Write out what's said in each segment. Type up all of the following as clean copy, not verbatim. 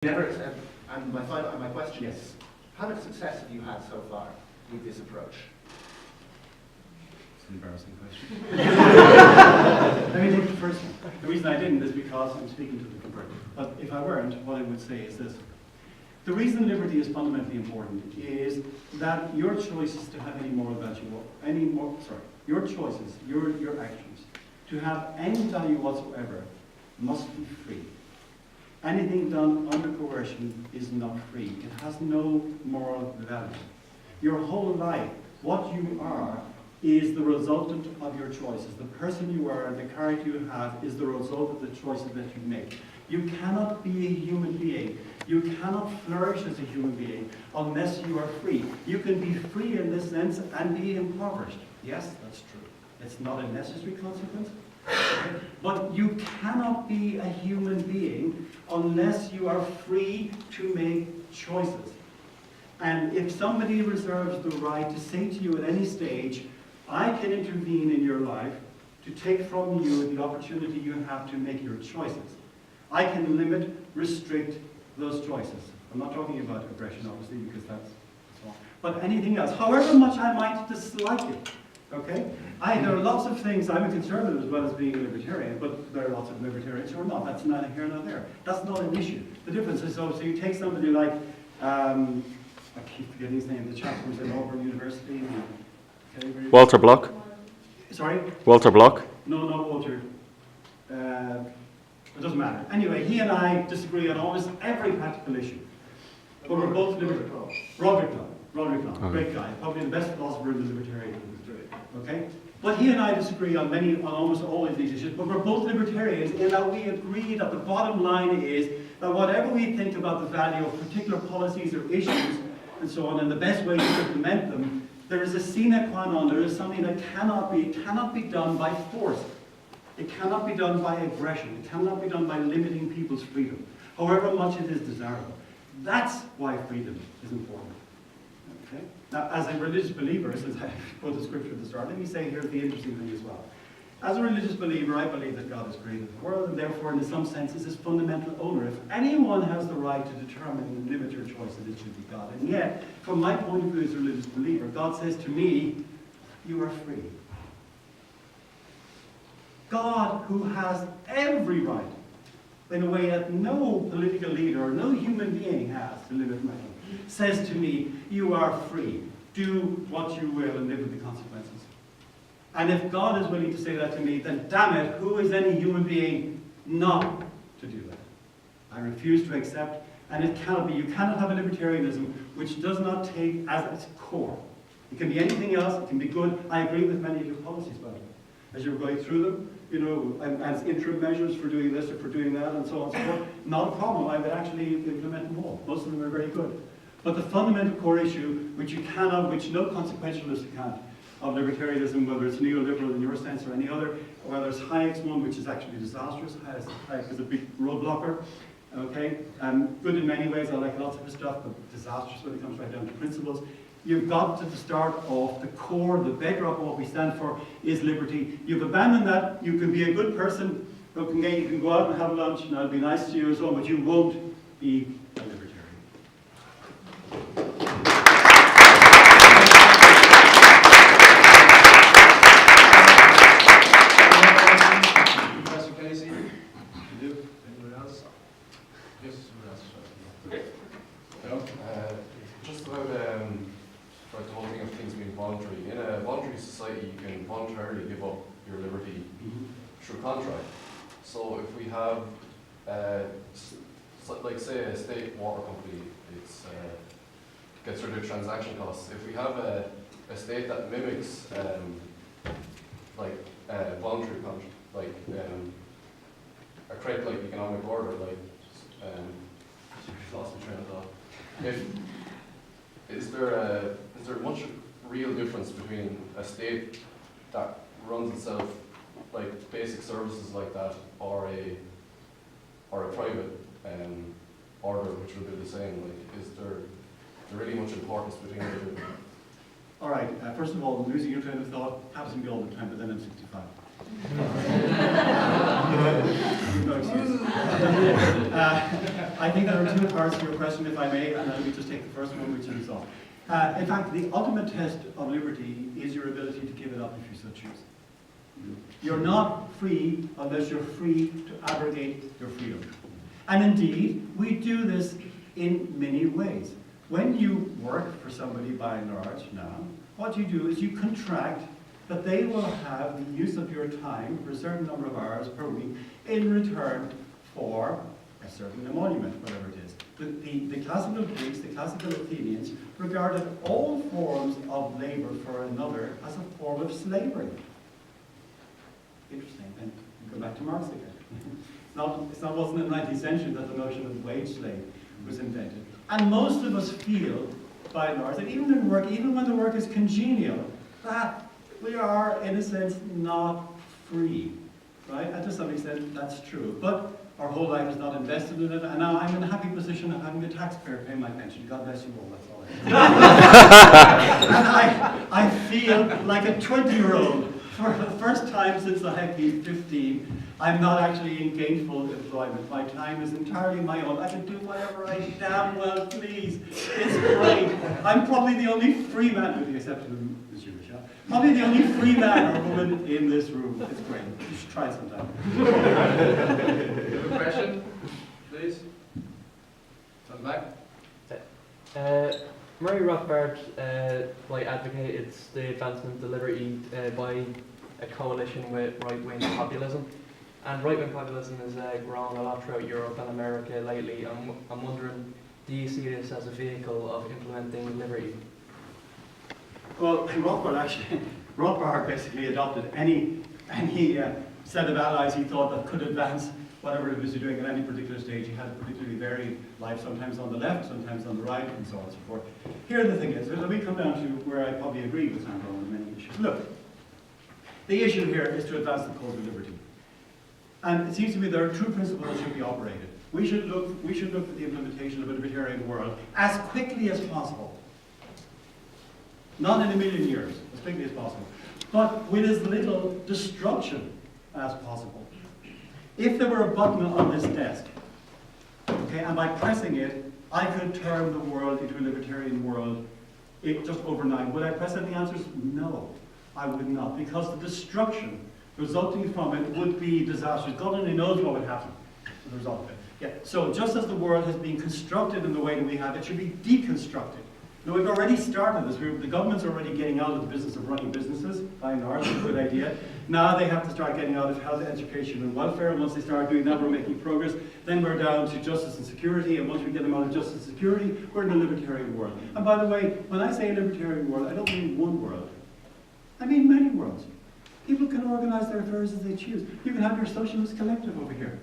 Never, and my question is, how much success have you had so far with this approach? It's an embarrassing question. Let me take the first one. The reason I didn't is because I'm speaking to the converted. But if I weren't, what I would say is this. The reason liberty is fundamentally important is that your choices to have your choices, your actions, to have any value whatsoever must be free. Anything done under coercion is not free. It has no moral value. Your whole life, what you are, is the resultant of your choices. The person you are, the character you have, is the result of the choices that you make. You cannot be a human being. You cannot flourish as a human being unless you are free. You can be free in this sense and be impoverished. Yes, that's true. It's not a necessary consequence. Okay? But you cannot be a human being unless you are free to make choices. And if somebody reserves the right to say to you at any stage, I can intervene in your life to take from you the opportunity you have to make your choices. I can limit, restrict those choices. I'm not talking about aggression, obviously, because that's wrong. But anything else, however much I might dislike it. Okay? There are lots of things, I'm a conservative as well as being a libertarian, but there are lots of libertarians who are not. That's neither here nor there. That's not an issue. The difference is, so you take somebody like, I keep forgetting his name, the chap who was at Auburn University. Walter Block? Sorry? Walter Block? No, not Walter. It doesn't matter. Anyway, he and I disagree on almost every practical issue. But we're both libertarians. Roderick Long, great guy, probably the best philosopher in the libertarian movement. Okay? But he and I disagree on almost all of these issues, but we're both libertarians in that we agree that the bottom line is that whatever we think about the value of particular policies or issues and so on, and the best way to implement them, there is a sine qua non, there is something that cannot be done by force. It cannot be done by aggression. It cannot be done by limiting people's freedom, however much it is desirable. That's why freedom is important. Okay? Now, as a religious believer, since I quote the scripture at the start, let me say here's the interesting thing as well. As a religious believer, I believe that God has created the world, and therefore, in some sense, is his fundamental owner. If anyone has the right to determine and limit your choices, it should be God. And yet, from my point of view as a religious believer, God says to me, you are free. God, who has every right, in a way that no political leader or no human being has to limit my own, says to me, you are free. Do what you will and live with the consequences. And if God is willing to say that to me, then damn it, who is any human being not to do that? I refuse to accept, and it cannot be. You cannot have a libertarianism which does not take as its core. It can be anything else, it can be good. I agree with many of your policies, by the way. As you're going through them, and as interim measures for doing this or for doing that and so on and so forth, not a problem. I would actually implement them all. Most of them are very good. But the fundamental core issue, which no consequentialist account of libertarianism, whether it's neoliberal in your sense or any other, or whether it's Hayek's one, which is actually disastrous. Hayek is a big roadblocker. Okay? Good in many ways. I like lots of his stuff, but disastrous when it comes right down to principles. You've got to start off, the core, the bedrock of what we stand for is liberty. You've abandoned that. You can be a good person. You can go out and have lunch, and I'll be nice to you and so on, but you won't be a libertarian. Professor Casey, you do? Anyone else? Yes, just about the whole thing of things being voluntary. In a voluntary society, you can voluntarily give up your liberty through contract. So if we have, like say a state water company, it's gets rid of transaction costs. If we have a state that mimics voluntary contract, a correct like economic order, lost my train of thought. Is there much real difference between a state that runs itself like basic services like that, or a private order which will do the same? Like, is there really much importance between the two? All right. First of all, losing your train of thought happens to me all the time, but then I'm 65. No excuse. I think there are two parts to your question, if I may, and let me just take the first one, which is off. In fact, the ultimate test of liberty is your ability to give it up if you so choose. You're not free unless you're free to abrogate your freedom. And indeed, we do this in many ways. When you work for somebody by and large now, what you do is you contract that they will have the use of your time for a certain number of hours per week in return for a certain emolument, whatever it is. The classical Greeks, the classical Athenians, regarded all forms of labor for another as a form of slavery. Interesting, and you go back to Marx again. It wasn't in the 19th century that the notion of wage slave was invented. And most of us feel, by and large, that even in work, even when the work is congenial, that we are, in a sense, not free, right? And to some extent, that's true. But our whole life is not invested in it, and now I'm in a happy position of having a taxpayer pay my pension. God bless you all, that's all I And I feel like a 20-year-old. For the first time since I've been 15, I'm not actually in gainful employment. My time is entirely my own. I can do whatever I damn well please. It's great. I'm probably the only free man, with the exception of Monsieur Michel, probably the only free man or woman in this room. It's great. You should try it sometime. You have a question, please? On the back. Murray Rothbard advocated the advancement of liberty by a coalition with right-wing populism. And right-wing populism has grown a lot throughout Europe and America lately. I'm wondering, do you see this as a vehicle of implementing liberty? Well, Rothbard basically adopted any set of allies he thought that could advance whatever it was doing at any particular stage. He had a particularly varied life, sometimes on the left, sometimes on the right, and so on and so forth. Here the thing is, let me come down to where I probably agree with Sam Bowman on many issues. Look, the issue here is to advance the cause of liberty. And it seems to me there are two principles that should be operated. We should look at the implementation of a libertarian world as quickly as possible. Not in a million years, as quickly as possible. But with as little destruction as possible. If there were a button on this desk, okay, and by pressing it, I could turn the world into a libertarian world just overnight. Would I press it? The answer is no, I would not, because the destruction resulting from it would be disastrous. God only knows what would happen as a result of it. Yeah. So just as the world has been constructed in the way that we have, it should be deconstructed. Now, we've already started this. The government's already getting out of the business of running businesses, by and large, it's a good idea. Now they have to start getting out of health, education, and welfare. And once they start doing that, we're making progress. Then we're down to justice and security. And once we get them out of justice and security, we're in a libertarian world. And by the way, when I say a libertarian world, I don't mean one world. I mean many worlds. People can organize their affairs as they choose. You can have your socialist collective over here.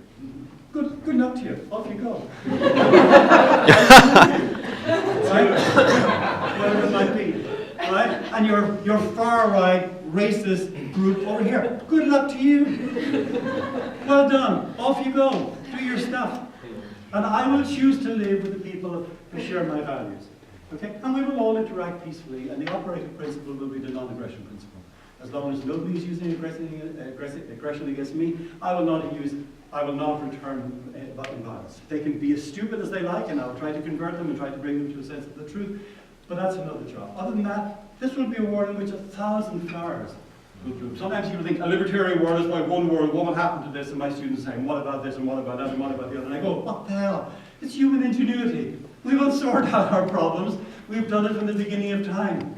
Good luck to you. Off you go. Right? Whatever it might be. Right? And your far right racist group over here. Good luck to you. Well done. Off you go. Do your stuff. And I will choose to live with the people who share my values. Okay? And we will all interact peacefully, and the operating principle will be the non-aggression principle. As long as nobody is using aggression against me, I will not return violence. They can be as stupid as they like, and I'll try to convert them and try to bring them to a sense of the truth, but that's another job. Other than that, this will be a world in which 1,000 flowers will bloom. Sometimes people think a libertarian world is like one world, what will happen to this? And my students say, what about this, and what about that, and what about the other? And I go, what the hell? It's human ingenuity. We will sort out our problems. We've done it from the beginning of time.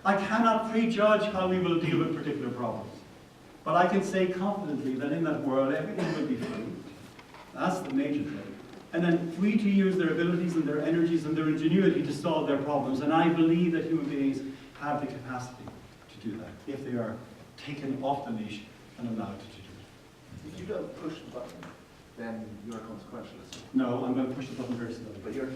I cannot prejudge how we will deal with particular problems. But I can say confidently that in that world, everything will be free. That's the major thing. And then free to use their abilities and their energies and their ingenuity to solve their problems. And I believe that human beings have the capacity to do that, if they are taken off the leash and allowed to do it. If you don't push the button, then you're consequentialist. No, I'm going to push the button very slowly. But you're